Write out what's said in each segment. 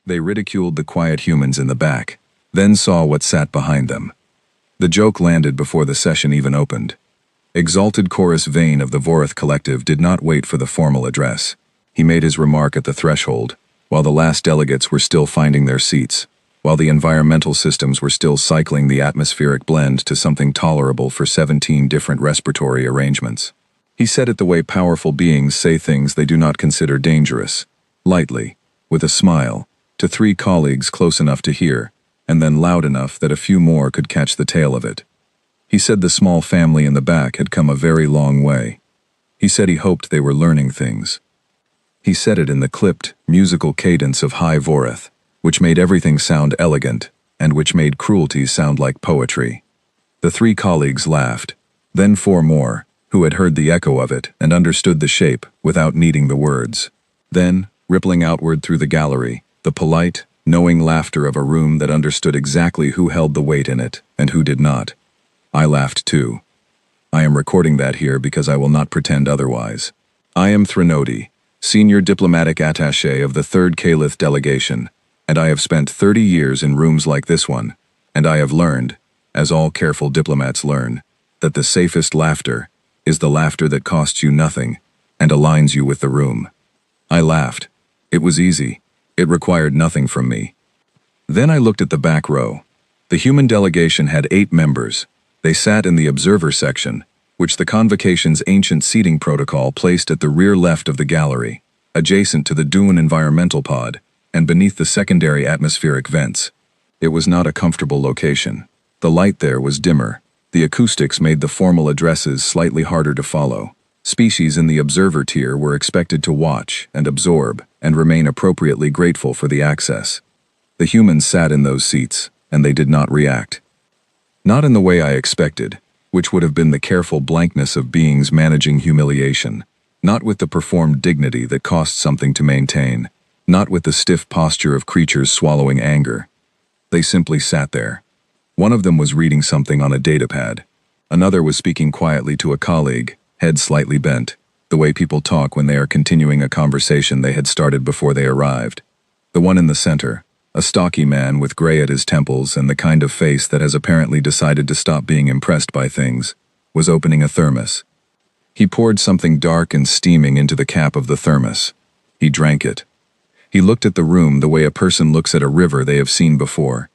They ridiculed the quiet humans in the back, then saw what sat behind them. The joke landed before the session even opened. Exalted Chorus Vane of the Vorith Collective did not wait for the formal address. He made his remark at the threshold, while the last delegates were still finding their seats, while the environmental systems were still cycling the atmospheric blend to something tolerable for 17 different respiratory arrangements. He said it the way powerful beings say things they do not consider dangerous, lightly, with a smile, to 3 colleagues close enough to hear, and then loud enough that a few more could catch the tail of it. He said the small family in the back had come a very long way. He said he hoped they were learning things. He said it in the clipped, musical cadence of High Vorith, which made everything sound elegant, and which made cruelty sound like poetry. The 3 colleagues laughed, then 4 more, who had heard the echo of it and understood the shape without needing the words. Then, rippling outward through the gallery, the polite, knowing laughter of a room that understood exactly who held the weight in it and who did not. I laughed too. I am recording that here because I will not pretend otherwise. I am Threnody, Senior Diplomatic Attaché of the 3rd Caliph Delegation, and I have spent 30 years in rooms like this one, and I have learned, as all careful diplomats learn, that the safest laughter is the laughter that costs you nothing and aligns you with the room. I laughed. It was easy. It required nothing from me. Then I looked at the back row. The human delegation had 8 members. They sat in the observer section, which the convocation's ancient seating protocol placed at the rear left of the gallery, adjacent to the Dune environmental pod, and beneath the secondary atmospheric vents. It was not a comfortable location. The light there was dimmer. The acoustics made the formal addresses slightly harder to follow. Species in the observer tier were expected to watch and absorb and remain appropriately grateful for the access. The humans sat in those seats, and they did not react. Not in the way I expected, which would have been the careful blankness of beings managing humiliation, not with the performed dignity that costs something to maintain, not with the stiff posture of creatures swallowing anger. They simply sat there. One of them was reading something on a datapad. Another was speaking quietly to a colleague, head slightly bent, the way people talk when they are continuing a conversation they had started before they arrived. The one in the center, a stocky man with gray at his temples and the kind of face that has apparently decided to stop being impressed by things, was opening a thermos. He poured something dark and steaming into the cap of the thermos. He drank it. He looked at the room the way a person looks at a river they have seen before.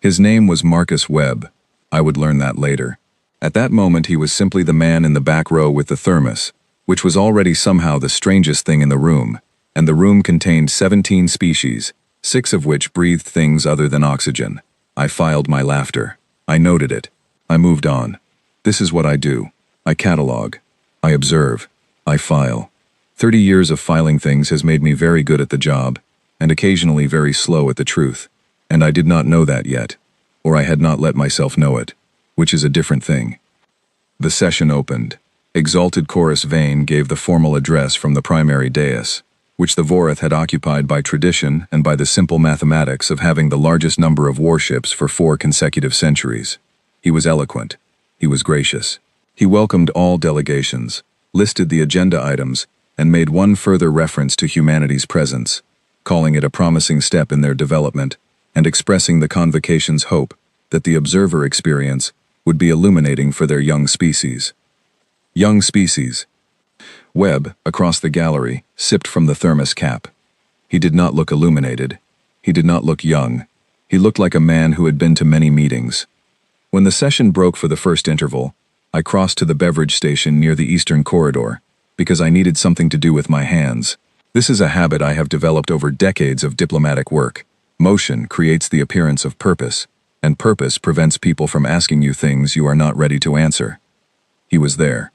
His name was Marcus Webb. I would learn that later. At that moment he was simply the man in the back row with the thermos, which was already somehow the strangest thing in the room, and the room contained 17 species, 6 of which breathed things other than oxygen. I filed my laughter. I noted it. I moved on. This is what I do. I catalog. I observe. I file. 30 years of filing things has made me very good at the job, and occasionally very slow at the truth, and I did not know that yet, or I had not let myself know it, which is a different thing. The session opened. Exalted Chorus Vane gave the formal address from the primary dais, which the Vorith had occupied by tradition and by the simple mathematics of having the largest number of warships for 4 consecutive centuries. He was eloquent. He was gracious. He welcomed all delegations, listed the agenda items, and made one further reference to humanity's presence, calling it a promising step in their development, and expressing the convocation's hope that the observer experience would be illuminating for their young species. Young species. Webb, across the gallery, sipped from the thermos cap. He did not look illuminated. He did not look young. He looked like a man who had been to many meetings. When the session broke for the first interval, I crossed to the beverage station near the eastern corridor, because I needed something to do with my hands. This is a habit I have developed over decades of diplomatic work. Motion creates the appearance of purpose, and purpose prevents people from asking you things you are not ready to answer. He was there.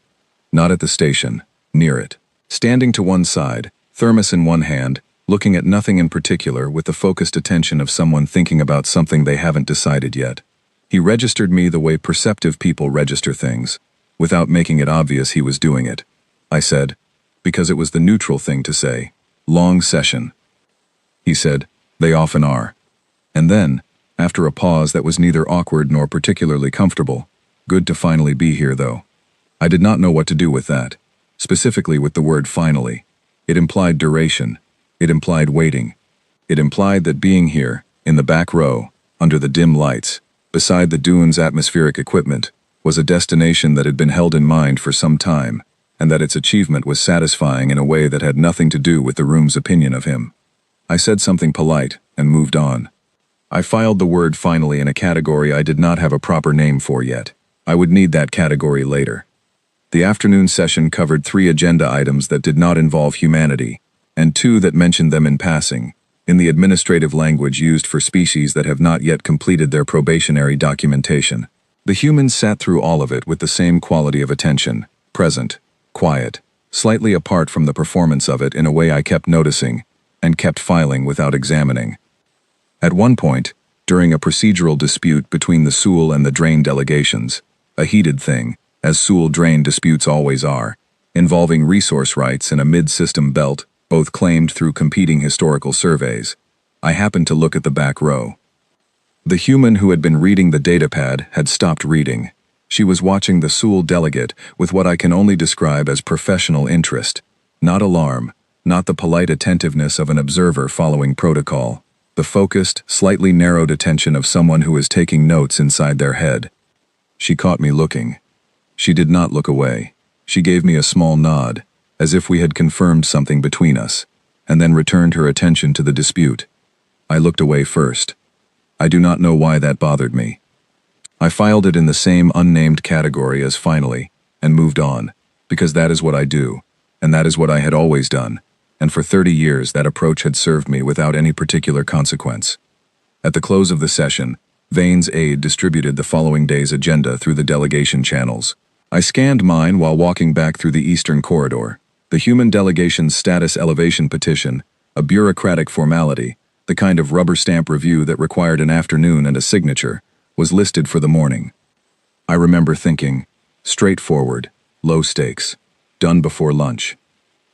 Not at the station, near it. Standing to one side, thermos in one hand, looking at nothing in particular with the focused attention of someone thinking about something they haven't decided yet. He registered me the way perceptive people register things, without making it obvious he was doing it. I said, because it was the neutral thing to say, long session. He said, they often are. And then, after a pause that was neither awkward nor particularly comfortable, good to finally be here though. I did not know what to do with that, specifically with the word finally. It implied duration. It implied waiting. It implied that being here, in the back row, under the dim lights, beside the dune's atmospheric equipment, was a destination that had been held in mind for some time, and that its achievement was satisfying in a way that had nothing to do with the room's opinion of him. I said something polite and moved on. I filed the word finally in a category I did not have a proper name for yet. I would need that category later. The afternoon session covered 3 agenda items that did not involve humanity, and 2 that mentioned them in passing, in the administrative language used for species that have not yet completed their probationary documentation. The humans sat through all of it with the same quality of attention, present, quiet, slightly apart from the performance of it in a way I kept noticing, and kept filing without examining. At one point, during a procedural dispute between the Sewell and the Drain delegations, a heated thing, as Sewell-Drain disputes always are, involving resource rights and a mid-system belt, both claimed through competing historical surveys, I happened to look at the back row. The human who had been reading the datapad had stopped reading. She was watching the Sewell delegate with what I can only describe as professional interest, not alarm, not the polite attentiveness of an observer following protocol, the focused, slightly narrowed attention of someone who is taking notes inside their head. She caught me looking. She did not look away. She gave me a small nod, as if we had confirmed something between us, and then returned her attention to the dispute. I looked away first. I do not know why that bothered me. I filed it in the same unnamed category as finally, and moved on, because that is what I do, and that is what I had always done, and for 30 years that approach had served me without any particular consequence. At the close of the session, Vane's aide distributed the following day's agenda through the delegation channels. I scanned mine while walking back through the eastern corridor. The human delegation's status elevation petition, a bureaucratic formality, the kind of rubber stamp review that required an afternoon and a signature, was listed for the morning. I remember thinking, straightforward, low stakes, done before lunch.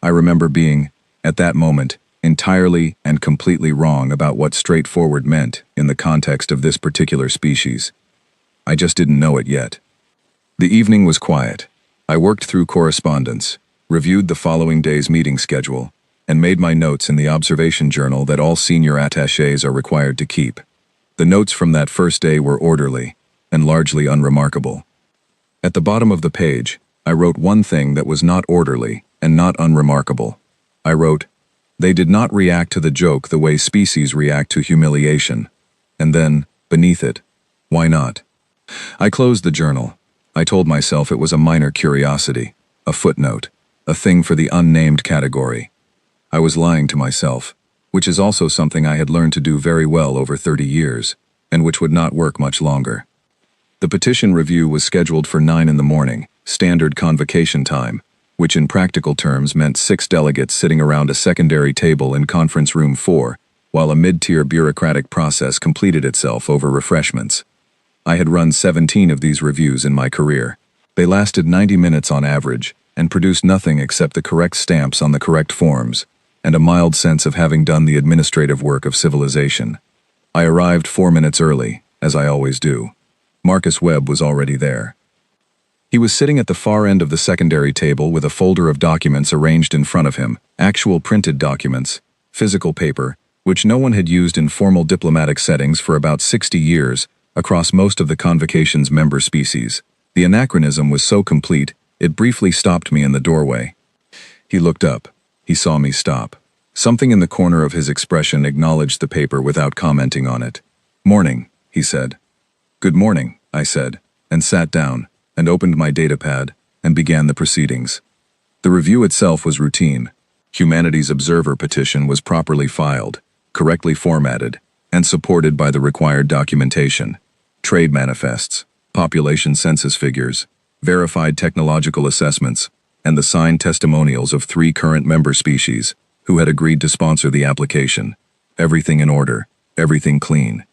I remember being, at that moment, entirely and completely wrong about what straightforward meant in the context of this particular species. I just didn't know it yet. The evening was quiet. I worked through correspondence, reviewed the following day's meeting schedule, and made my notes in the observation journal that all senior attachés are required to keep. The notes from that first day were orderly and largely unremarkable. At the bottom of the page, I wrote one thing that was not orderly and not unremarkable. I wrote, "They did not react to the joke the way species react to humiliation." And then, beneath it, "Why not?" I closed the journal. I told myself it was a minor curiosity, a footnote, a thing for the unnamed category. I was lying to myself, which is also something I had learned to do very well over 30 years, and which would not work much longer. The petition review was scheduled for 9 in the morning, standard convocation time, which in practical terms meant 6 delegates sitting around a secondary table in conference room 4, while a mid-tier bureaucratic process completed itself over refreshments. I had run 17 of these reviews in my career. They lasted 90 minutes on average, and produced nothing except the correct stamps on the correct forms, and a mild sense of having done the administrative work of civilization. I arrived 4 minutes early, as I always do. Marcus Webb was already there. He was sitting at the far end of the secondary table with a folder of documents arranged in front of him, actual printed documents, physical paper, which no one had used in formal diplomatic settings for about 60 years, across most of the convocation's member species. The anachronism was so complete, it briefly stopped me in the doorway. He looked up. He saw me stop. Something in the corner of his expression acknowledged the paper without commenting on it. "Morning," he said. "Good morning," I said, and sat down, and opened my datapad, and began the proceedings. The review itself was routine. Humanities Observer petition was properly filed, correctly formatted, and supported by the required documentation. Trade manifests, population census figures, verified technological assessments, and the signed testimonials of 3 current member species who had agreed to sponsor the application. Everything in order, everything clean.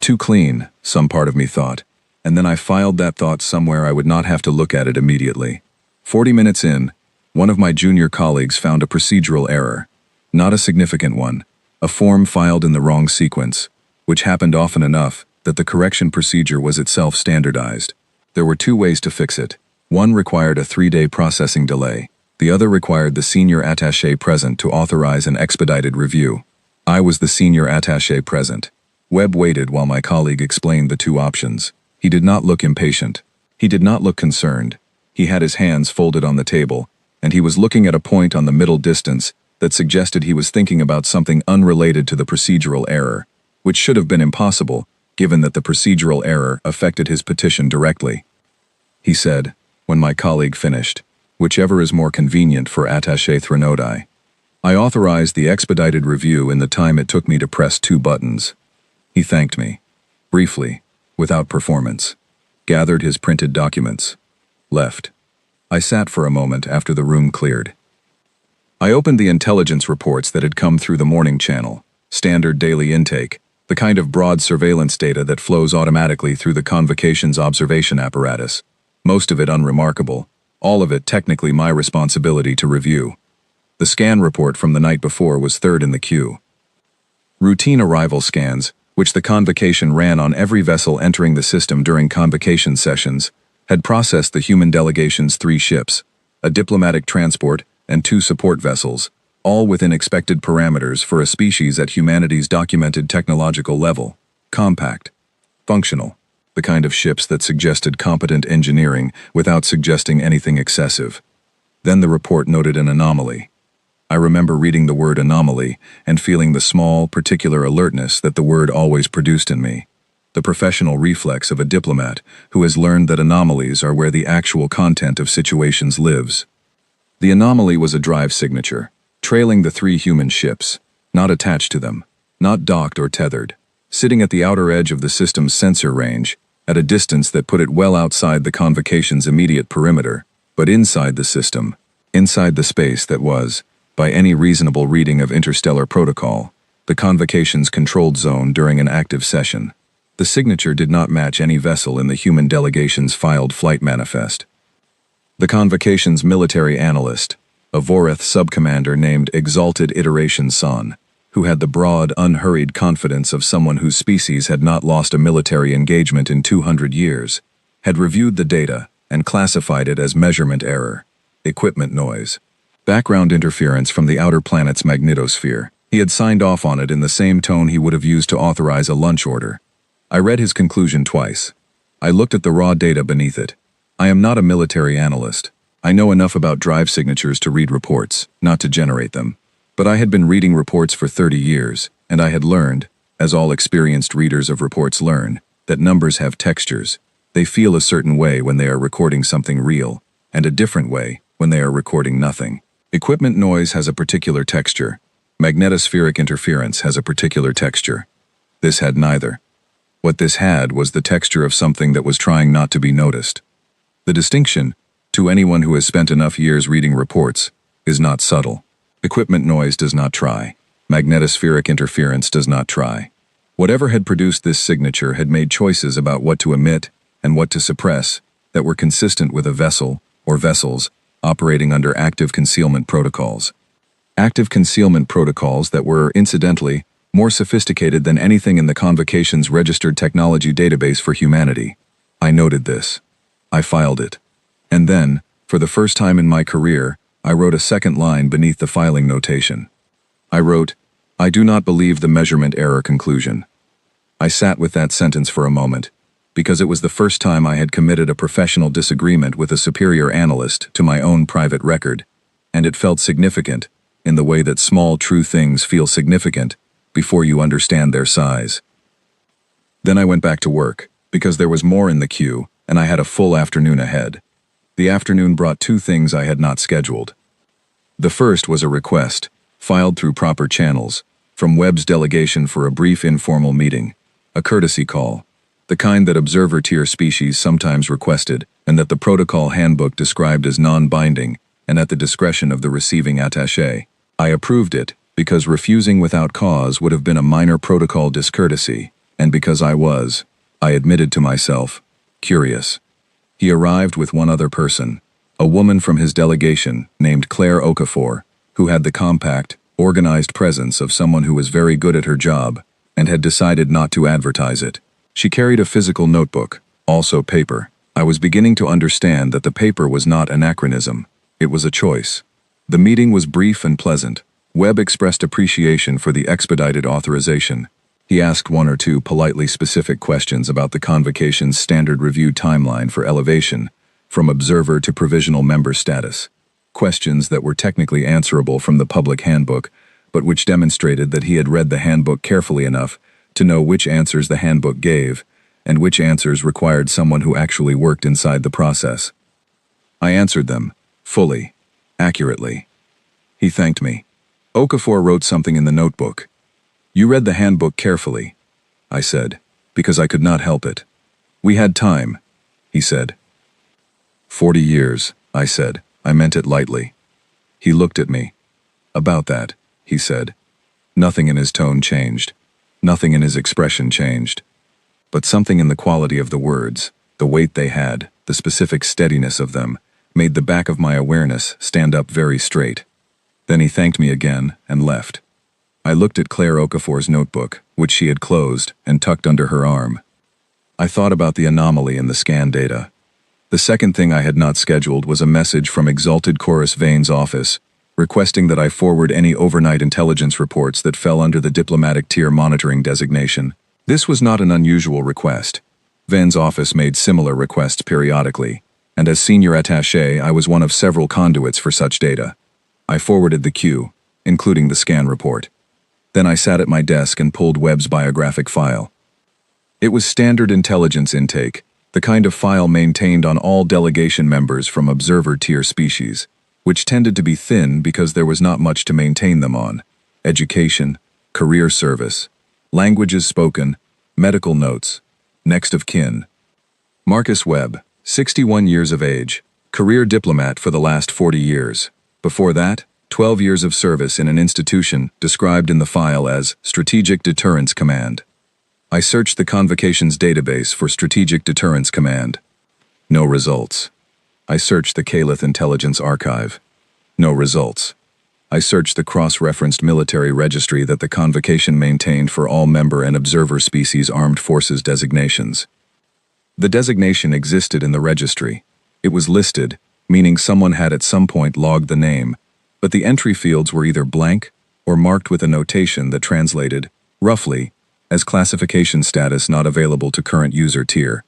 Too clean, some part of me thought, and then I filed that thought somewhere I would not have to look at it immediately. 40 minutes in, one of my junior colleagues found a procedural error. Not a significant one, a form filed in the wrong sequence, which happened often enough that the correction procedure was itself standardized. There were 2 ways to fix it. One required a 3-day processing delay. The other required the senior attaché present to authorize an expedited review. I was the senior attaché present. Webb waited while my colleague explained the two options. He did not look impatient. He did not look concerned. He had his hands folded on the table, and he was looking at a point on the middle distance that suggested he was thinking about something unrelated to the procedural error, which should have been impossible, given that the procedural error affected his petition directly. He said, when my colleague finished, "Whichever is more convenient for attaché Threnodi." I authorized the expedited review in the time it took me to press 2 buttons. He thanked me, briefly, without performance, gathered his printed documents, left. I sat for a moment after the room cleared. I opened the intelligence reports that had come through the morning channel, standard daily intake, the kind of broad surveillance data that flows automatically through the convocation's observation apparatus, most of it unremarkable, all of it technically my responsibility to review. The scan report from the night before was third in the queue. Routine arrival scans, which the convocation ran on every vessel entering the system during convocation sessions, had processed the human delegation's 3 ships, a diplomatic transport, and 2 support vessels, all within expected parameters for a species at humanity's documented technological level: compact, functional, the kind of ships that suggested competent engineering without suggesting anything excessive. Then the report noted an anomaly. I remember reading the word anomaly and feeling the small, particular alertness that the word always produced in me, the professional reflex of a diplomat who has learned that anomalies are where the actual content of situations lives. The anomaly was a drive signature, trailing the 3 human ships, not attached to them, not docked or tethered, sitting at the outer edge of the system's sensor range, at a distance that put it well outside the convocation's immediate perimeter, but inside the system, inside the space that was, by any reasonable reading of interstellar protocol, the convocation's controlled zone during an active session. The signature did not match any vessel in the human delegation's filed flight manifest. The convocation's military analyst, a Voreth subcommander named Exalted Iteration Son, who had the broad, unhurried confidence of someone whose species had not lost a military engagement in 200 years, had reviewed the data and classified it as measurement error, equipment noise, background interference from the outer planet's magnetosphere. He had signed off on it in the same tone he would have used to authorize a lunch order. I read his conclusion twice. I looked at the raw data beneath it. I am not a military analyst. I know enough about drive signatures to read reports, not to generate them. But I had been reading reports for 30 years, and I had learned, as all experienced readers of reports learn, that numbers have textures. They feel a certain way when they are recording something real, and a different way when they are recording nothing. Equipment noise has a particular texture. Magnetospheric interference has a particular texture. This had neither. What this had was the texture of something that was trying not to be noticed. The distinction, to anyone who has spent enough years reading reports, is not subtle. Equipment noise does not try. Magnetospheric interference does not try. Whatever had produced this signature had made choices about what to emit and what to suppress that were consistent with a vessel, or vessels, operating under active concealment protocols. Active concealment protocols that were, incidentally, more sophisticated than anything in the convocation's registered technology database for humanity. I noted this. I filed it. And then, for the first time in my career, I wrote a second line beneath the filing notation. I wrote, "I do not believe the measurement error conclusion." I sat with that sentence for a moment, because it was the first time I had committed a professional disagreement with a superior analyst to my own private record, and it felt significant, in the way that small true things feel significant before you understand their size. Then I went back to work, because there was more in the queue, and I had a full afternoon ahead. The afternoon brought 2 things I had not scheduled. The first was a request, filed through proper channels, from Webb's delegation for a brief informal meeting, a courtesy call, the kind that observer-tier species sometimes requested and that the protocol handbook described as non-binding and at the discretion of the receiving attaché. I approved it because refusing without cause would have been a minor protocol discourtesy, and because I admitted to myself, curious. He arrived with one other person, a woman from his delegation named Claire Okafor, who had the compact, organized presence of someone who was very good at her job and had decided not to advertise it. She carried a physical notebook, also paper. I was beginning to understand that the paper was not anachronism. It was a choice. The meeting was brief and pleasant, Webb expressed appreciation for the expedited authorization. He asked one or two politely specific questions about the convocation's standard review timeline for elevation, from observer to provisional member status. Questions that were technically answerable from the public handbook, but which demonstrated that he had read the handbook carefully enough to know which answers the handbook gave, and which answers required someone who actually worked inside the process. I answered them, fully, accurately. He thanked me. Okafor wrote something in the notebook. "You read the handbook carefully," I said, because I could not help it. "We had time," he said. 40 years, I said. I meant it lightly. He looked at me. "About that," he said. Nothing in his tone changed. Nothing in his expression changed. But something in the quality of the words, the weight they had, the specific steadiness of them, made the back of my awareness stand up very straight. Then he thanked me again and left. I looked at Claire Okafor's notebook, which she had closed and tucked under her arm. I thought about the anomaly in the scan data. The second thing I had not scheduled was a message from Exalted Chorus Vane's office, requesting that I forward any overnight intelligence reports that fell under the diplomatic tier monitoring designation. This was not an unusual request. Vane's office made similar requests periodically, and as senior attaché, I was one of several conduits for such data. I forwarded the queue, including the scan report. Then I sat at my desk and pulled Webb's biographic file. It was standard intelligence intake, the kind of file maintained on all delegation members from observer tier species, which tended to be thin because there was not much to maintain them on: education, career service, languages spoken, medical notes, next of kin. Marcus Webb, 61 years of age, career diplomat for the last 40 years. Before that, 12 years of service in an institution described in the file as Strategic Deterrence Command. I searched the Convocations database for Strategic Deterrence Command. No results. I searched the Calith Intelligence Archive. No results. I searched the cross-referenced military registry that the Convocation maintained for all member and observer species armed forces designations. The designation existed in the registry. It was listed, meaning someone had at some point logged the name, but the entry fields were either blank or marked with a notation that translated, roughly, as classification status not available to current user tier.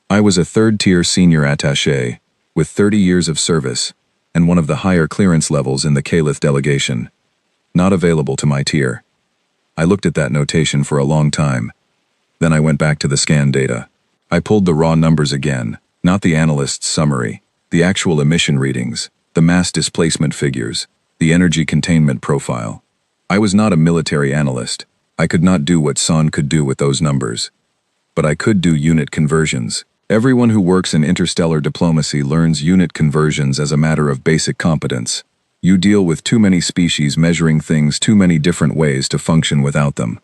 I was a third-tier senior attaché, with 30 years of service, and one of the higher clearance levels in the Calith delegation. Not available to my tier. I looked at that notation for a long time. Then I went back to the scan data. I pulled the raw numbers again, not the analyst's summary, the actual emission readings, the mass displacement figures, the energy containment profile. I was not a military analyst. I could not do what Son could do with those numbers. But I could do unit conversions. Everyone who works in interstellar diplomacy learns unit conversions as a matter of basic competence. You deal with too many species measuring things too many different ways to function without them.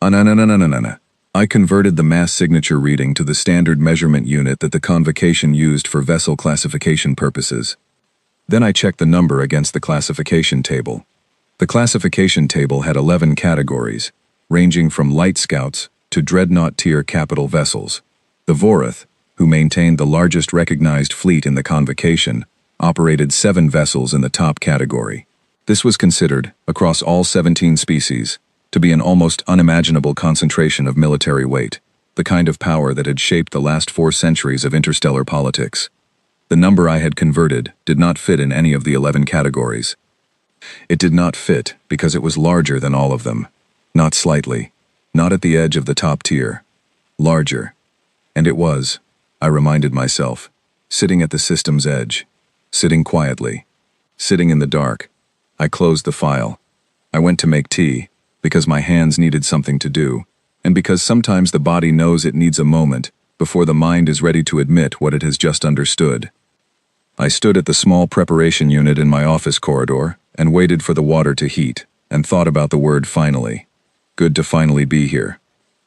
I converted the mass signature reading to the standard measurement unit that the Convocation used for vessel classification purposes. Then I checked the number against the classification table. The classification table had 11 categories, ranging from light scouts to dreadnought tier capital vessels. The Vorith, who maintained the largest recognized fleet in the Convocation, operated 7 vessels in the top category. This was considered, across all 17 species, to be an almost unimaginable concentration of military weight, the kind of power that had shaped the last 4 centuries of interstellar politics. The number I had converted did not fit in any of the 11 categories. It did not fit because it was larger than all of them. Not slightly, not at the edge of the top tier. Larger. And it was, I reminded myself, sitting at the system's edge, sitting quietly, sitting in the dark. I closed the file. I went to make tea, because my hands needed something to do, and because sometimes the body knows it needs a moment before the mind is ready to admit what it has just understood. I stood at the small preparation unit in my office corridor and waited for the water to heat, and thought about the word finally. Good to finally be here.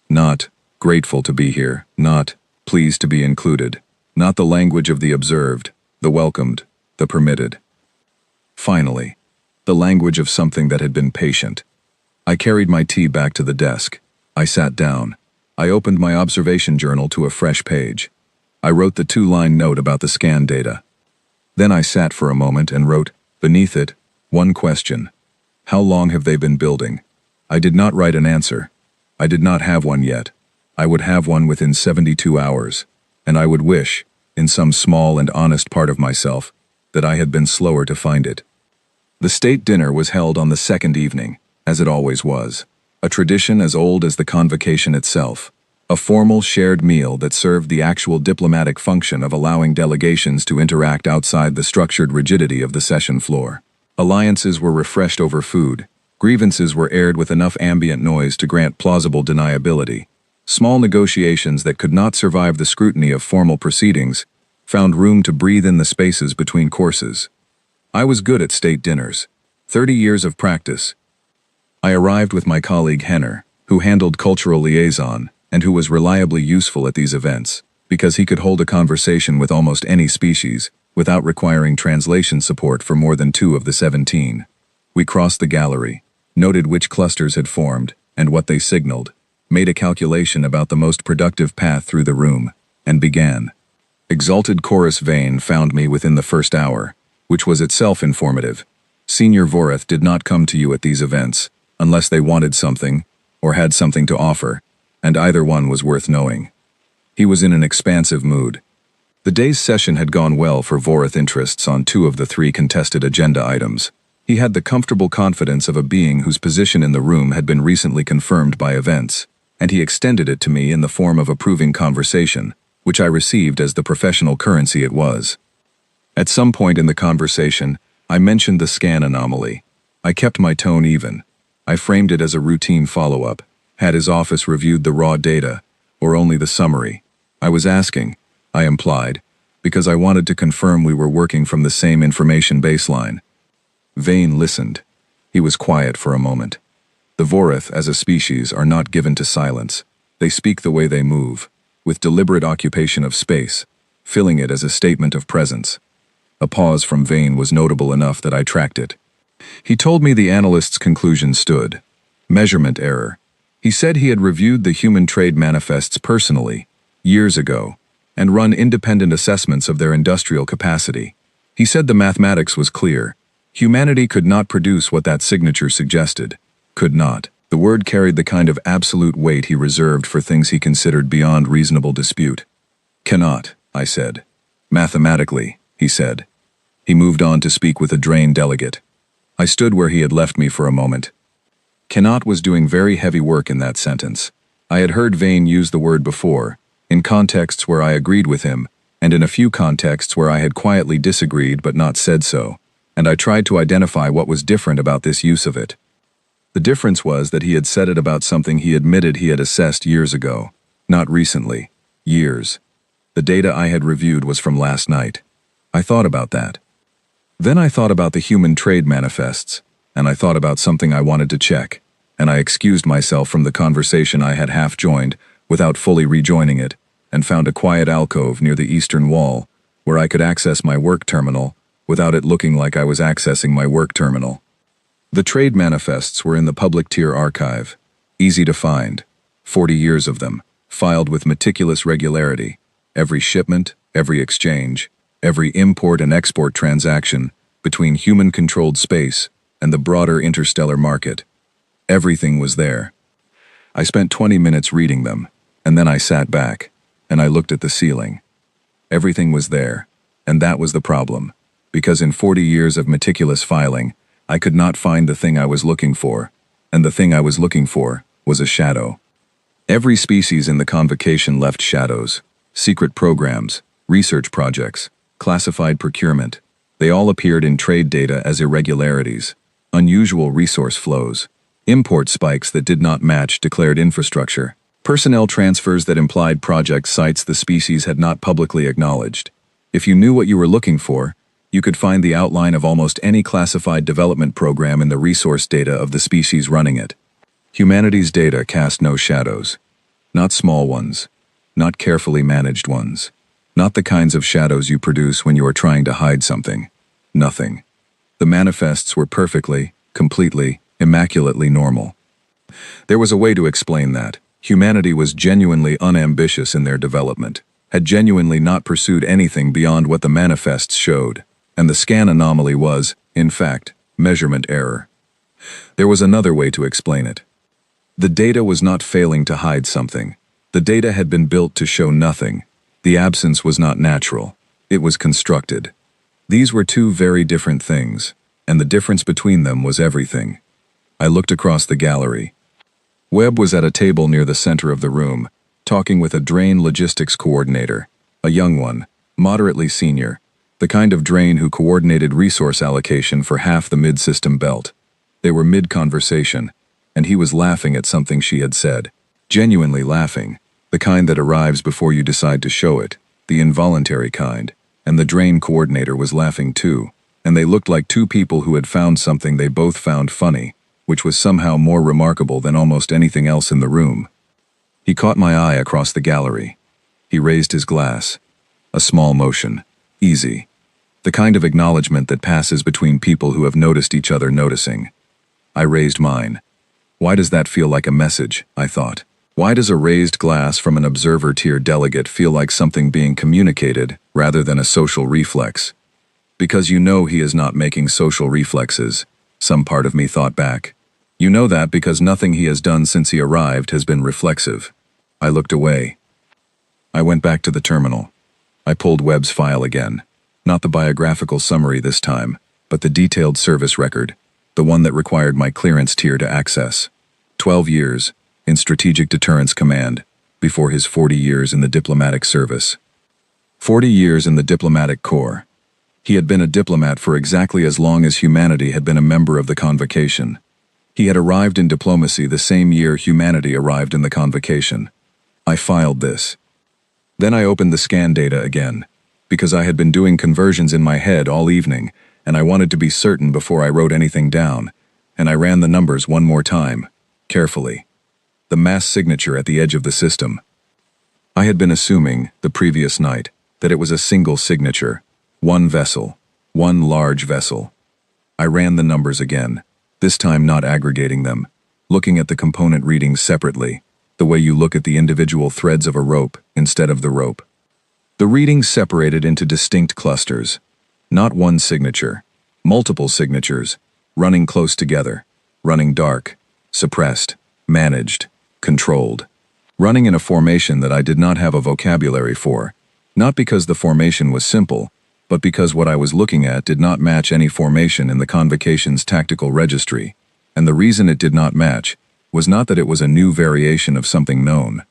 Not grateful to be here, not pleased to be included, not the language of the observed, the welcomed, the permitted. Finally, the language of something that had been patient. I carried my tea back to the desk. I sat down. I opened my observation journal to a fresh page. I wrote the 2-line note about the scan data. Then I sat for a moment and wrote, beneath it, one question. How long have they been building? I did not write an answer. I did not have one yet. I would have one within 72 hours, and I would wish, in some small and honest part of myself, that I had been slower to find it. The state dinner was held on the second evening, as it always was, a tradition as old as the convocation itself, a formal shared meal that served the actual diplomatic function of allowing delegations to interact outside the structured rigidity of the session floor. Alliances were refreshed over food, grievances were aired with enough ambient noise to grant plausible deniability. Small negotiations that could not survive the scrutiny of formal proceedings found room to breathe in the spaces between courses. I was good at state dinners. 30 years of practice. I arrived with my colleague Henner, who handled cultural liaison and who was reliably useful at these events, because he could hold a conversation with almost any species without requiring translation support for more than 2 of the 17. We crossed the gallery, noted which clusters had formed and what they signaled, made a calculation about the most productive path through the room, and began. Exalted Chorus Vane found me within the first hour, which was itself informative. Senior Voreth did not come to you at these events, unless they wanted something, or had something to offer, and either one was worth knowing. He was in an expansive mood. The day's session had gone well for Voreth interests on 2 of the 3 contested agenda items. He had the comfortable confidence of a being whose position in the room had been recently confirmed by events, and he extended it to me in the form of approving conversation, which I received as the professional currency it was. At some point in the conversation, I mentioned the scan anomaly. I kept my tone even. I framed it as a routine follow-up. Had his office reviewed the raw data, or only the summary? I was asking, I implied, because I wanted to confirm we were working from the same information baseline. Vane listened. He was quiet for a moment. The Voreth, as a species, are not given to silence. They speak the way they move, with deliberate occupation of space, filling it as a statement of presence. A pause from Vane was notable enough that I tracked it. He told me the analyst's conclusion stood. Measurement error. He said he had reviewed the human trade manifests personally, years ago, and run independent assessments of their industrial capacity. He said the mathematics was clear. Humanity could not produce what that signature suggested. Could not. The word carried the kind of absolute weight he reserved for things he considered beyond reasonable dispute. Cannot, I said. Mathematically, he said. He moved on to speak with a drained delegate. I stood where he had left me for a moment. Cannot was doing very heavy work in that sentence. I had heard Vane use the word before, in contexts where I agreed with him, and in a few contexts where I had quietly disagreed but not said so, and I tried to identify what was different about this use of it. The difference was that he had said it about something he admitted he had assessed years ago. Not recently. Years. The data I had reviewed was from last night. I thought about that. Then I thought about the human trade manifests, and I thought about something I wanted to check, and I excused myself from the conversation I had half joined, without fully rejoining it, and found a quiet alcove near the eastern wall, where I could access my work terminal, without it looking like I was accessing my work terminal. The trade manifests were in the public tier archive, easy to find, 40 years of them, filed with meticulous regularity, every shipment, every exchange, every import and export transaction between human-controlled space and the broader interstellar market. Everything was there. I spent 20 minutes reading them, and then I sat back, and I looked at the ceiling. Everything was there, and that was the problem, because in 40 years of meticulous filing, I could not find the thing I was looking for, and the thing I was looking for was a shadow. Every species in the convocation left shadows, secret programs, research projects, classified procurement. They all appeared in trade data as irregularities, unusual resource flows, import spikes that did not match declared infrastructure, personnel transfers that implied project sites the species had not publicly acknowledged. If you knew what you were looking for, you could find the outline of almost any classified development program in the resource data of the species running it. Humanity's data cast no shadows. Not small ones. Not carefully managed ones. Not the kinds of shadows you produce when you are trying to hide something. Nothing. The manifests were perfectly, completely, immaculately normal. There was a way to explain that. Humanity was genuinely unambitious in their development, had genuinely not pursued anything beyond what the manifests showed. And the scan anomaly was, in fact, measurement error. There was another way to explain it. The data was not failing to hide something. The data had been built to show nothing. The absence was not natural. It was constructed. These were two very different things, and the difference between them was everything. I looked across the gallery. Webb was at a table near the center of the room, talking with a drain logistics coordinator, a young one, moderately senior, the kind of drain who coordinated resource allocation for half the mid-system belt. They were mid-conversation, and he was laughing at something she had said. Genuinely laughing, the kind that arrives before you decide to show it, the involuntary kind, and the drain coordinator was laughing too, and they looked like two people who had found something they both found funny, which was somehow more remarkable than almost anything else in the room. He caught my eye across the gallery. He raised his glass. A small motion. Easy. The kind of acknowledgement that passes between people who have noticed each other noticing. I raised mine. Why does that feel like a message, I thought. Why does a raised glass from an observer-tier delegate feel like something being communicated rather than a social reflex? Because you know he is not making social reflexes, some part of me thought back. You know that because nothing he has done since he arrived has been reflexive. I looked away. I went back to the terminal. I pulled Webb's file again. Not the biographical summary this time, but the detailed service record, the one that required my clearance tier to access. 12 years, in Strategic Deterrence Command, before his 40 years in the diplomatic service. 40 years in the diplomatic corps. He had been a diplomat for exactly as long as humanity had been a member of the convocation. He had arrived in diplomacy the same year humanity arrived in the convocation. I filed this. Then I opened the scan data again, because I had been doing conversions in my head all evening, and I wanted to be certain before I wrote anything down, and I ran the numbers one more time, carefully. The mass signature at the edge of the system. I had been assuming, the previous night, that it was a single signature, one vessel, one large vessel. I ran the numbers again, this time not aggregating them, looking at the component readings separately, the way you look at the individual threads of a rope instead of the rope. The readings separated into distinct clusters, not one signature, multiple signatures, running close together, running dark, suppressed, managed, controlled, running in a formation that I did not have a vocabulary for, not because the formation was simple, but because what I was looking at did not match any formation in the convocation's tactical registry, and the reason it did not match was not that it was a new variation of something known.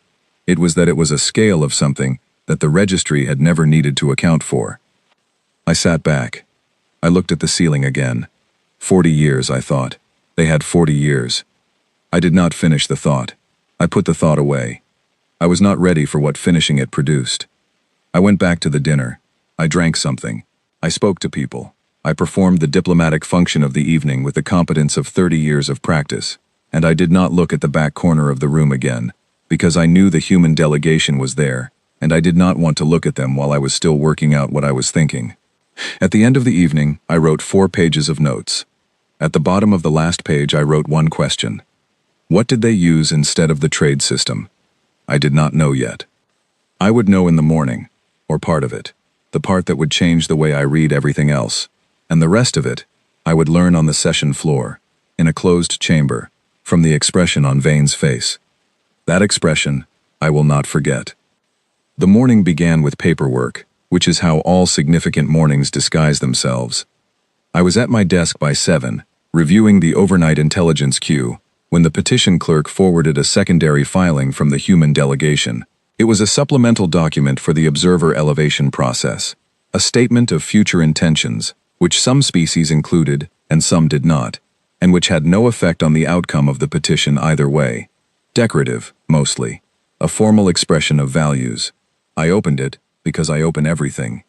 It was that it was a scale of something that the registry had never needed to account for. I sat back. I looked at the ceiling again. 40 years, I thought. They had 40 years. I did not finish the thought. I put the thought away. I was not ready for what finishing it produced. I went back to the dinner. I drank something. I spoke to people. I performed the diplomatic function of the evening with the competence of 30 years of practice. And I did not look at the back corner of the room again, because I knew the human delegation was there, and I did not want to look at them while I was still working out what I was thinking. At the end of the evening, I wrote 4 pages of notes. At the bottom of the last page, I wrote one question. What did they use instead of the trade system? I did not know yet. I would know in the morning, or part of it, the part that would change the way I read everything else, and the rest of it, I would learn on the session floor, in a closed chamber, from the expression on Vane's face. That expression, I will not forget. The morning began with paperwork, which is how all significant mornings disguise themselves. I was at my desk by 7, reviewing the overnight intelligence queue, when the petition clerk forwarded a secondary filing from the human delegation. It was a supplemental document for the observer elevation process, a statement of future intentions, which some species included and some did not, and which had no effect on the outcome of the petition either way. Decorative, mostly. A formal expression of values. I opened it, because I open everything.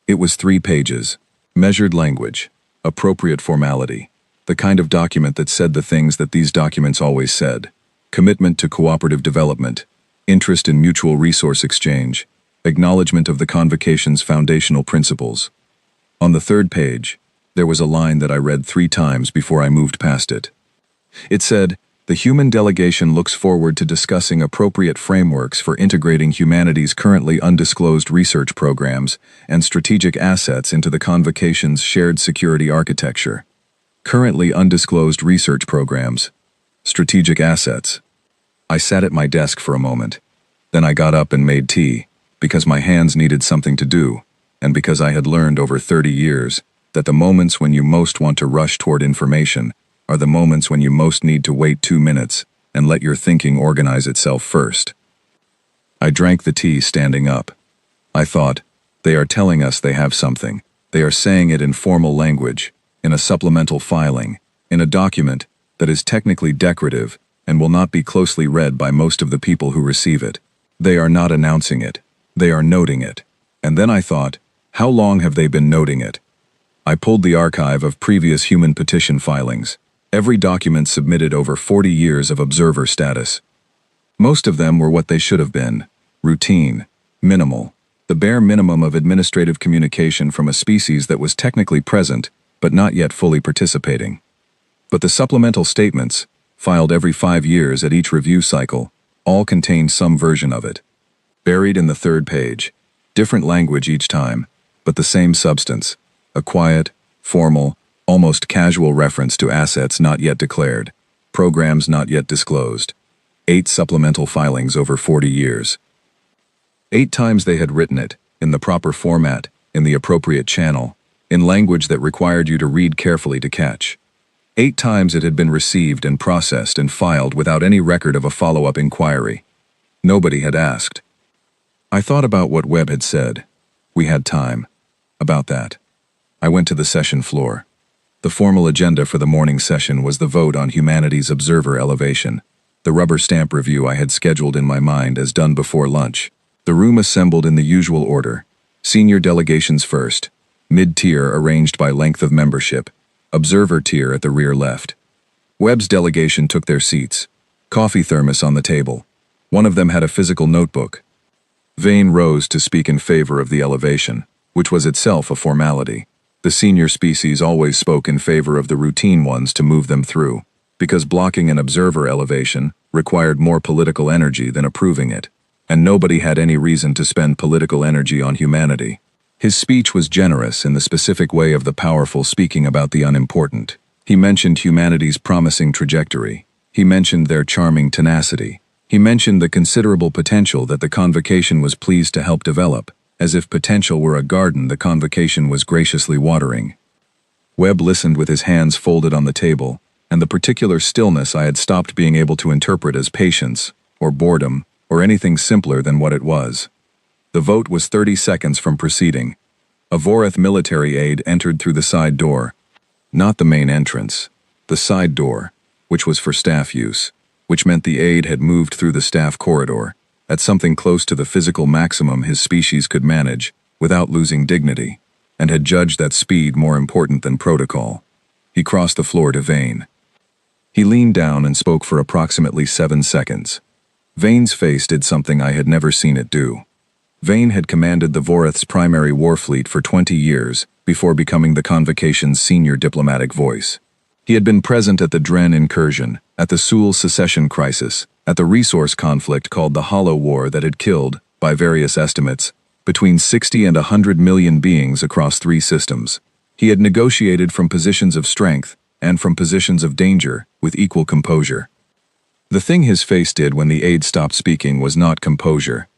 It was 3 pages. Measured language. Appropriate formality. The kind of document that said the things that these documents always said. Commitment to cooperative development. Interest in mutual resource exchange. Acknowledgement of the convocation's foundational principles. On the 3rd page, there was a line that I read 3 times before I moved past it. It said, "The human delegation looks forward to discussing appropriate frameworks for integrating humanity's currently undisclosed research programs and strategic assets into the convocation's shared security architecture." Currently undisclosed research programs. Strategic assets. I sat at my desk for a moment. Then I got up and made tea, because my hands needed something to do, and because I had learned over 30 years that the moments when you most want to rush toward information are the moments when you most need to wait 2 minutes and let your thinking organize itself first. I drank the tea standing up. I thought, they are telling us they have something. They are saying it in formal language, in a supplemental filing, in a document that is technically decorative and will not be closely read by most of the people who receive it. They are not announcing it. They are noting it. And then I thought, how long have they been noting it? I pulled the archive of previous human petition filings. Every document submitted over 40 years of observer status. Most of them were what they should have been. Routine. Minimal. The bare minimum of administrative communication from a species that was technically present, but not yet fully participating. But the supplemental statements, filed every 5 years at each review cycle, all contained some version of it. Buried in the 3rd page. Different language each time, but the same substance. A quiet, formal, almost casual reference to assets not yet declared, programs not yet disclosed. 8 supplemental filings over 40 years. 8 times they had written it, in the proper format, in the appropriate channel, in language that required you to read carefully to catch. 8 times it had been received and processed and filed without any record of a follow-up inquiry. Nobody had asked. I thought about what Webb had said. We had time. About that. I went to the session floor. The formal agenda for the morning session was the vote on humanities observer elevation, the rubber stamp review I had scheduled in my mind as done before lunch. The room assembled in the usual order. Senior delegations first, mid-tier arranged by length of membership, observer tier at the rear left. Webb's delegation took their seats. Coffee thermos on the table. One of them had a physical notebook. Vane rose to speak in favor of the elevation, which was itself a formality. The senior species always spoke in favor of the routine ones to move them through, because blocking an observer elevation required more political energy than approving it, and nobody had any reason to spend political energy on humanity. His speech was generous in the specific way of the powerful speaking about the unimportant. He mentioned humanity's promising trajectory. He mentioned their charming tenacity. He mentioned the considerable potential that the convocation was pleased to help develop. As if potential were a garden the convocation was graciously watering. Webb listened with his hands folded on the table, and the particular stillness I had stopped being able to interpret as patience, or boredom, or anything simpler than what it was. The vote was 30 seconds from proceeding. A Voreth military aide entered through the side door. Not the main entrance. The side door, which was for staff use, which meant the aide had moved through the staff corridor, at something close to the physical maximum his species could manage, without losing dignity, and had judged that speed more important than protocol. He crossed the floor to Vane. He leaned down and spoke for approximately 7 seconds. Vane's face did something I had never seen it do. Vane had commanded the Voreth's primary war fleet for 20 years before becoming the convocation's senior diplomatic voice. He had been present at the Dren incursion, at the Sul secession crisis, at the resource conflict called the Hollow War that had killed, by various estimates, between 60 and 100 million beings across 3 systems. He had negotiated from positions of strength and from positions of danger with equal composure. The thing his face did when the aide stopped speaking was not composure.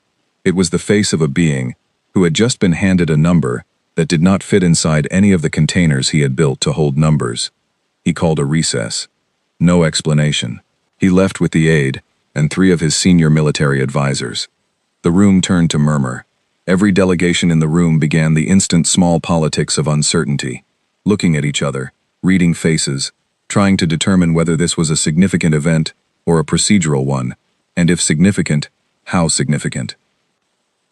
It was the face of a being who had just been handed a number that did not fit inside any of the containers he had built to hold numbers. He called a recess. No explanation. He left with the aide and 3 of his senior military advisors. The room turned to murmur. Every delegation in the room began the instant small politics of uncertainty, looking at each other, reading faces, trying to determine whether this was a significant event or a procedural one, and if significant, how significant.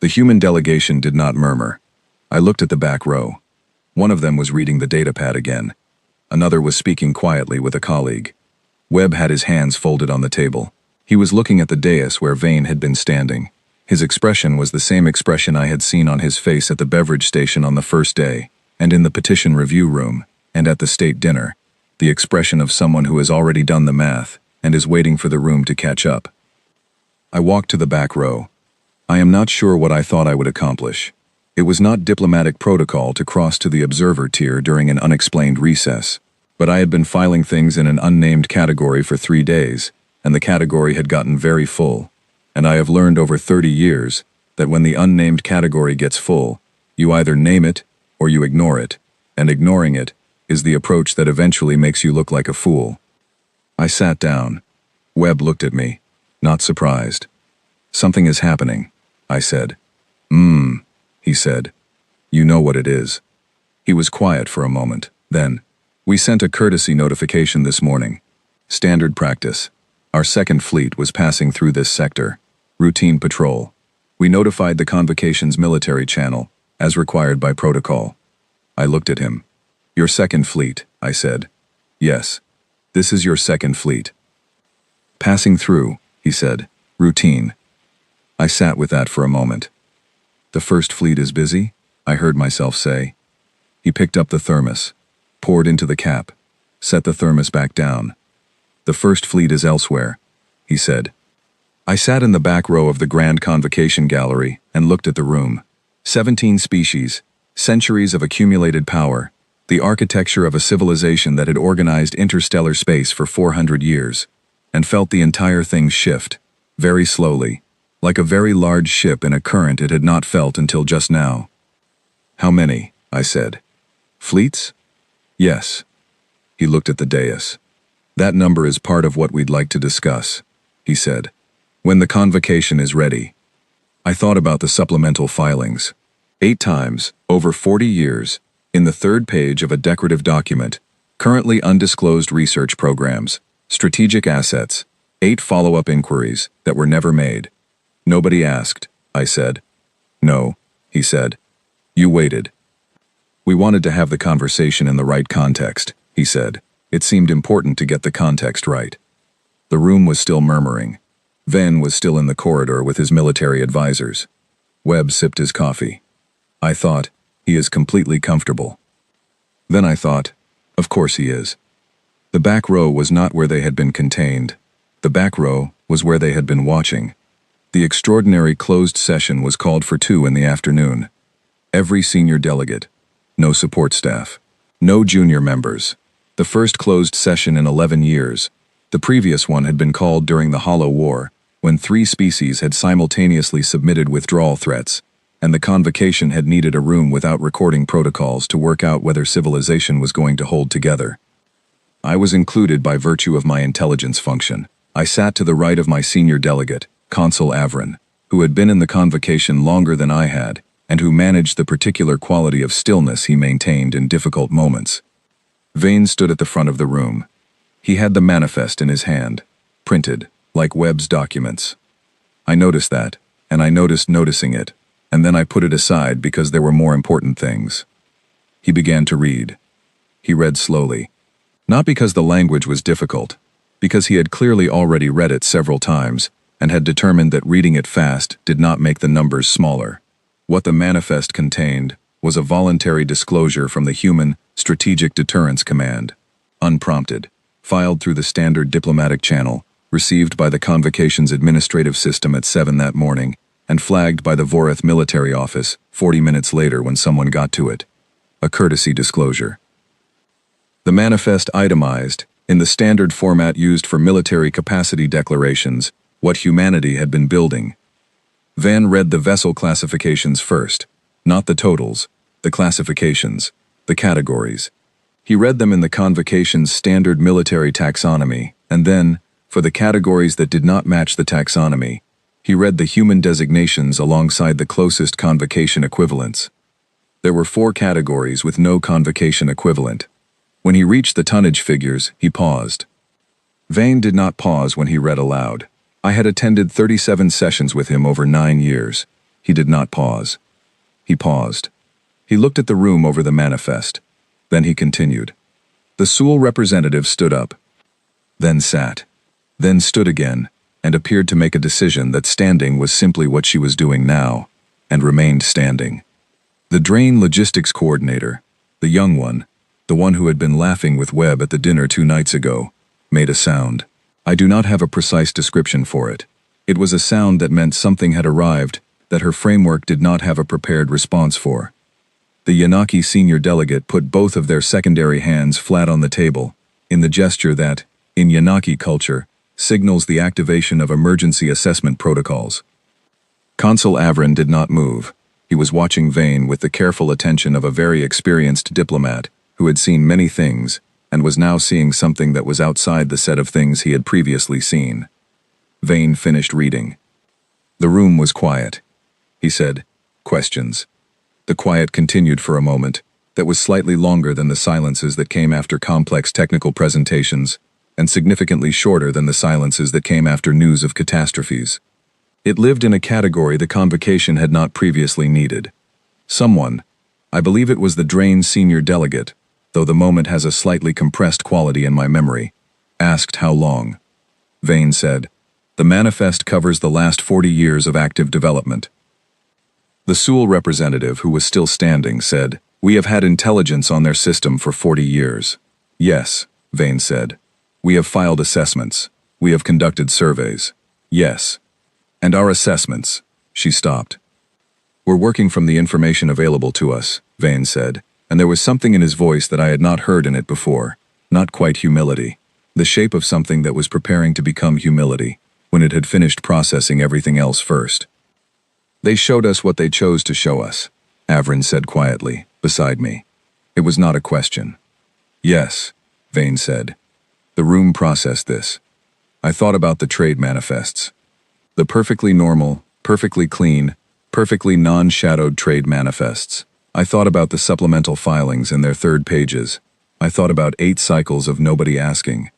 The human delegation did not murmur. I looked at the back row. One of them was reading the datapad again. Another was speaking quietly with a colleague. Webb had his hands folded on the table. He was looking at the dais where Vane had been standing. His expression was the same expression I had seen on his face at the beverage station on the first day, and in the petition review room, and at the state dinner. The expression of someone who has already done the math and is waiting for the room to catch up. I walked to the back row. I am not sure what I thought I would accomplish. It was not diplomatic protocol to cross to the observer tier during an unexplained recess. But I had been filing things in an unnamed category for 3 days, and the category had gotten very full. And I have learned over 30 years that when the unnamed category gets full, you either name it or you ignore it, and ignoring it is the approach that eventually makes you look like a fool. I sat down. Webb looked at me, not surprised. "Something is happening," I said. He said. "You know what it is." He was quiet for a moment. Then, "We sent a courtesy notification this morning. Standard practice. Our second fleet was passing through this sector. Routine patrol. We notified the Convocation's military channel, as required by protocol." I looked at him. "Your second fleet," I said. "Yes. This is your second fleet." "Passing through," he said. "Routine." I sat with that for a moment. "The first fleet is busy?" I heard myself say. He picked up the thermos, poured into the cap, set the thermos back down. "The first fleet is elsewhere," he said. I sat in the back row of the Grand Convocation Gallery and looked at the room. 17 species, centuries of accumulated power, the architecture of a civilization that had organized interstellar space for 400 years, and felt the entire thing shift, very slowly, like a very large ship in a current it had not felt until just now. "How many?" I said. "Fleets?" "Yes." He looked at the dais. "That number is part of what we'd like to discuss," he said. "When the convocation is ready." I thought about the supplemental filings. 8 times, over 40 years, in the 3rd page of a decorative document, currently undisclosed research programs, strategic assets, 8 follow-up inquiries that were never made. "Nobody asked," I said. "No," he said. "You waited." "We wanted to have the conversation in the right context," he said. It seemed important to get the context right. The room was still murmuring. Venn was still in the corridor with his military advisors. Webb sipped his coffee. I thought, he is completely comfortable. Then I thought, of course he is. The back row was not where they had been contained. The back row was where they had been watching. The extraordinary closed session was called for 2 in the afternoon. Every senior delegate. No support staff. No junior members. The first closed session in 11 years. The previous one had been called during the Hollow War, when 3 species had simultaneously submitted withdrawal threats, and the convocation had needed a room without recording protocols to work out whether civilization was going to hold together. I was included by virtue of my intelligence function. I sat to the right of my senior delegate, Consul Avron, who had been in the convocation longer than I had, and who managed the particular quality of stillness he maintained in difficult moments. Vane stood at the front of the room. He had the manifest in his hand, printed, like Webb's documents. I noticed that, and I noticed noticing it, and then I put it aside because there were more important things. He began to read. He read slowly. Not because the language was difficult, because he had clearly already read it several times, and had determined that reading it fast did not make the numbers smaller. What the manifest contained was a voluntary disclosure from the Human Strategic Deterrence Command, unprompted, filed through the standard diplomatic channel, received by the Convocation's administrative system at 7 that morning, and flagged by the Vorith military office 40 minutes later when someone got to it. A courtesy disclosure. The manifest itemized, in the standard format used for military capacity declarations, what humanity had been building. Van read the vessel classifications first, not the totals, the classifications, the categories. He read them in the Convocation's standard military taxonomy, and then, for the categories that did not match the taxonomy, he read the human designations alongside the closest Convocation equivalents. There were 4 categories with no Convocation equivalent. When he reached the tonnage figures, he paused. Vane did not pause when he read aloud. I had attended 37 sessions with him over 9 years. He did not pause. He paused. He looked at the room over the manifest. Then he continued. The Sewell representative stood up, then sat, then stood again, and appeared to make a decision that standing was simply what she was doing now, and remained standing. The Drain logistics coordinator, the young one, the one who had been laughing with Webb at the dinner 2 nights ago, made a sound. I do not have a precise description for it. It was a sound that meant something had arrived that her framework did not have a prepared response for. The Yanaki senior delegate put both of their secondary hands flat on the table, in the gesture that, in Yanaki culture, signals the activation of emergency assessment protocols. Consul Avrin did not move. He was watching Vane with the careful attention of a very experienced diplomat who had seen many things and was now seeing something that was outside the set of things he had previously seen. Vane finished reading. The room was quiet. He said, "Questions." The quiet continued for a moment, that was slightly longer than the silences that came after complex technical presentations, and significantly shorter than the silences that came after news of catastrophes. It lived in a category the convocation had not previously needed. Someone, I believe it was the Drain senior delegate, though the moment has a slightly compressed quality in my memory, asked how long. Vane said, "The manifest covers the last 40 years of active development." The Sewell representative, who was still standing, said, "We have had intelligence on their system for 40 years. Yes," Vane said. "We have filed assessments. We have conducted surveys. Yes. And our assessments," she stopped. "We're working from the information available to us," Vane said, and there was something in his voice that I had not heard in it before, not quite humility, the shape of something that was preparing to become humility, when it had finished processing everything else first. "They showed us what they chose to show us," Avrin said quietly, beside me. It was not a question. "Yes," Vane said. The room processed this. I thought about the trade manifests. The perfectly normal, perfectly clean, perfectly non-shadowed trade manifests. I thought about the supplemental filings in their 3rd pages. I thought about 8 cycles of nobody asking.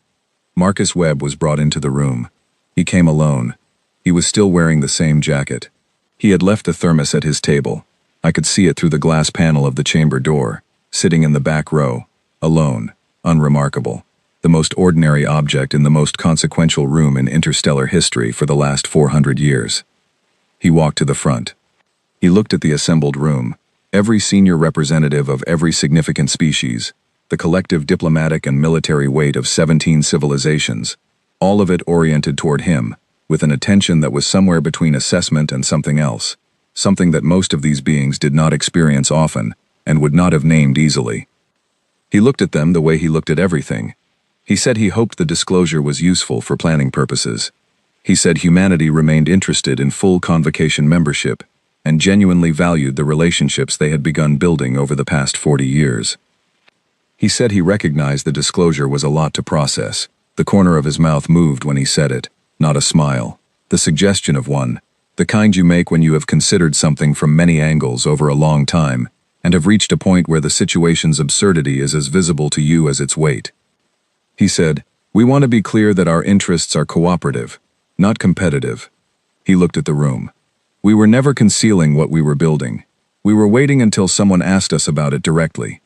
Marcus Webb was brought into the room. He came alone. He was still wearing the same jacket. He had left the thermos at his table. I could see it through the glass panel of the chamber door, sitting in the back row, alone, unremarkable, the most ordinary object in the most consequential room in interstellar history for the last 400 years. He walked to the front. He looked at the assembled room, every senior representative of every significant species, the collective diplomatic and military weight of 17 civilizations, all of it oriented toward him, with an attention that was somewhere between assessment and something else, something that most of these beings did not experience often and would not have named easily. He looked at them the way he looked at everything. He said he hoped the disclosure was useful for planning purposes. He said humanity remained interested in full convocation membership and genuinely valued the relationships they had begun building over the past 40 years. He said he recognized the disclosure was a lot to process. The corner of his mouth moved when he said it, not a smile, the suggestion of one, the kind you make when you have considered something from many angles over a long time and have reached a point where the situation's absurdity is as visible to you as its weight. He said, "We want to be clear that our interests are cooperative, not competitive." He looked at the room. "We were never concealing what we were building. We were waiting until someone asked us about it directly."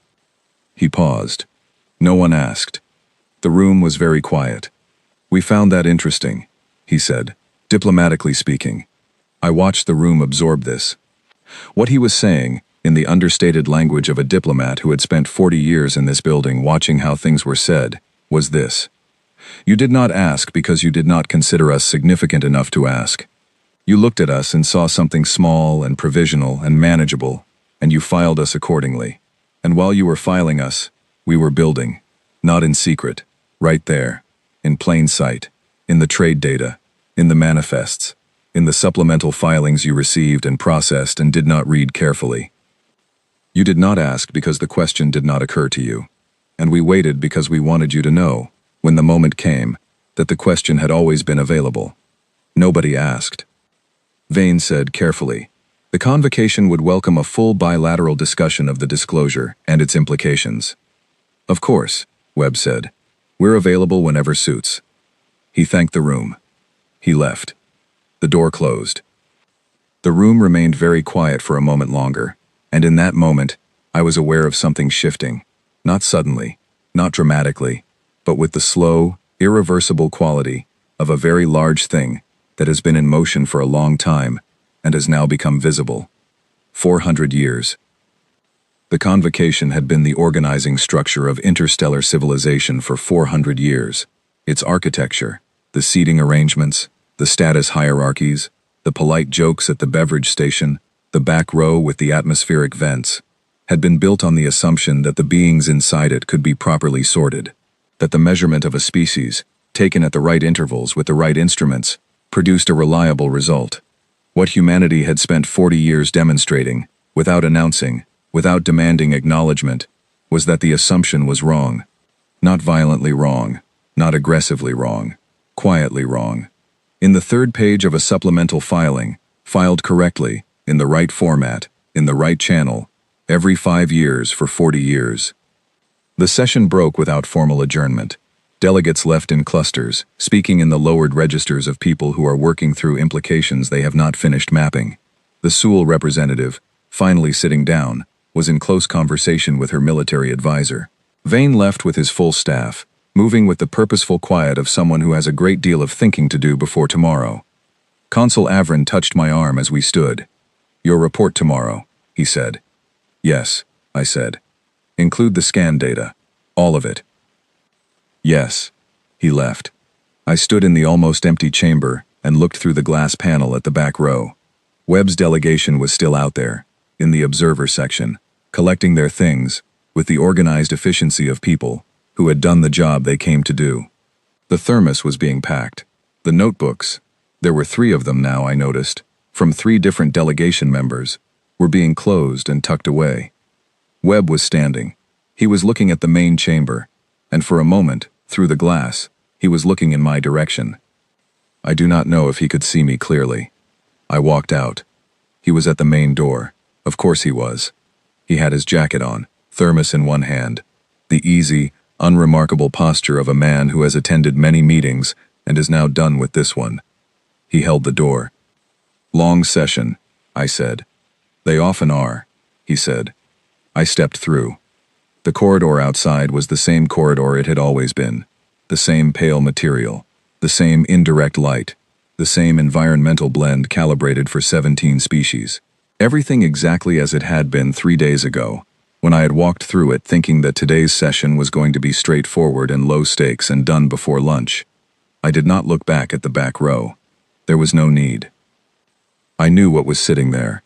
He paused. No one asked. The room was very quiet. "We found that interesting," he said, diplomatically speaking. I watched the room absorb this. What he was saying, in the understated language of a diplomat who had spent 40 years in this building watching how things were said, was this: "You did not ask because you did not consider us significant enough to ask. You looked at us and saw something small and provisional and manageable, and you filed us accordingly. And while you were filing us, we were building, not in secret, right there, in plain sight, in the trade data, in the manifests, in the supplemental filings you received and processed and did not read carefully. You did not ask because the question did not occur to you. And we waited because we wanted you to know, when the moment came, that the question had always been available. Nobody asked." Vane said carefully, "The convocation would welcome a full bilateral discussion of the disclosure and its implications." "Of course," Webb said. "We're available whenever suits." He thanked the room. He left. The door closed. The room remained very quiet for a moment longer, and in that moment, I was aware of something shifting, not suddenly, not dramatically, but with the slow, irreversible quality of a very large thing that has been in motion for a long time and has now become visible. 400 years. The convocation had been the organizing structure of interstellar civilization for 400 years. Its architecture, the seating arrangements, the status hierarchies, the polite jokes at the beverage station, the back row with the atmospheric vents. had been built on the assumption that the beings inside it could be properly sorted, that the measurement of a species, taken at the right intervals with the right instruments, produced a reliable result. What humanity had spent 40 years demonstrating, without announcing, without demanding acknowledgement, was that the assumption was wrong. Not violently wrong, not aggressively wrong, quietly wrong. In the third page of a supplemental filing, filed correctly, in the right format, in the right channel, every 5 years for 40 years. The session broke without formal adjournment. Delegates left in clusters, speaking in the lowered registers of people who are working through implications they have not finished mapping. The Sewell representative, finally sitting down, was in close conversation with her military advisor. Vane left with his full staff, moving with the purposeful quiet of someone who has a great deal of thinking to do before tomorrow. Consul Avron touched my arm as we stood. "Your report tomorrow," he said. "Yes," I said. "Include the scan data. All of it." "Yes." He left. I stood in the almost empty chamber and looked through the glass panel at the back row. Webb's delegation was still out there, in the observer section, collecting their things, with the organized efficiency of people who had done the job they came to do. The thermos was being packed. The notebooks, there were 3 of them now, I noticed, from 3 different delegation members, were being closed and tucked away. Webb was standing. He was looking at the main chamber, and for a moment, through the glass, he was looking in my direction. I do not know if he could see me clearly. I walked out. He was at the main door. Of course he was. He had his jacket on, thermos in one hand, the easy, unremarkable posture of a man who has attended many meetings and is now done with this one. He held the door. "Long session," I said. "They often are," he said. I stepped through. The corridor outside was the same corridor it had always been, the same pale material, the same indirect light, the same environmental blend calibrated for 17 species. Everything exactly as it had been 3 days ago, when I had walked through it thinking that today's session was going to be straightforward and low stakes and done before lunch. I did not look back at the back row. There was no need. I knew what was sitting there.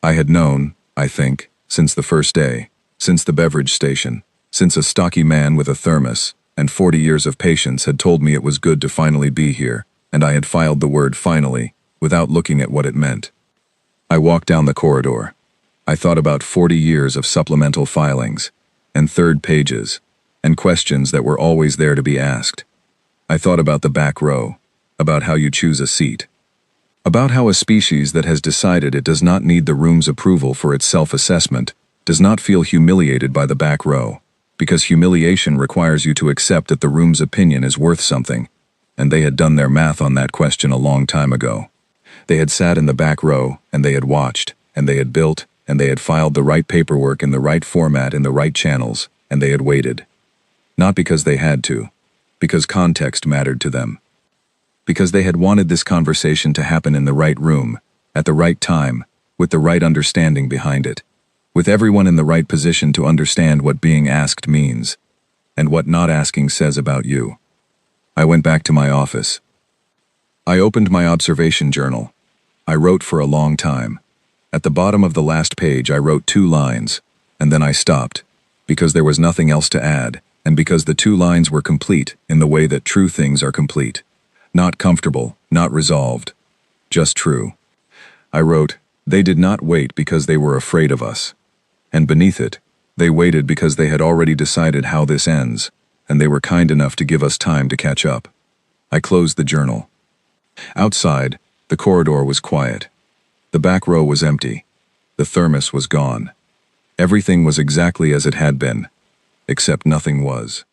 I had known, I think, since the first day, since the beverage station, since a stocky man with a thermos and 40 years of patience had told me it was good to finally be here, and I had filed the word finally, without looking at what it meant. I walked down the corridor. I thought about 40 years of supplemental filings, and third pages, and questions that were always there to be asked. I thought about the back row, about how you choose a seat, about how a species that has decided it does not need the room's approval for its self-assessment does not feel humiliated by the back row, because humiliation requires you to accept that the room's opinion is worth something, and they had done their math on that question a long time ago. They had sat in the back row, and they had watched, and they had built, and they had filed the right paperwork in the right format in the right channels, and they had waited. Not because they had to, because context mattered to them. Because they had wanted this conversation to happen in the right room, at the right time, with the right understanding behind it, with everyone in the right position to understand what being asked means, and what not asking says about you. I went back to my office. I opened my observation journal. I wrote for a long time. At the bottom of the last page I wrote 2 lines, and then I stopped, because there was nothing else to add, and because the 2 lines were complete in the way that true things are complete. Not comfortable, not resolved, just true. I wrote, "They did not wait because they were afraid of us." And beneath it, they waited because they had already decided how this ends, and they were kind enough to give us time to catch up. I closed the journal. Outside, the corridor was quiet. The back row was empty. The thermos was gone. Everything was exactly as it had been, except nothing was.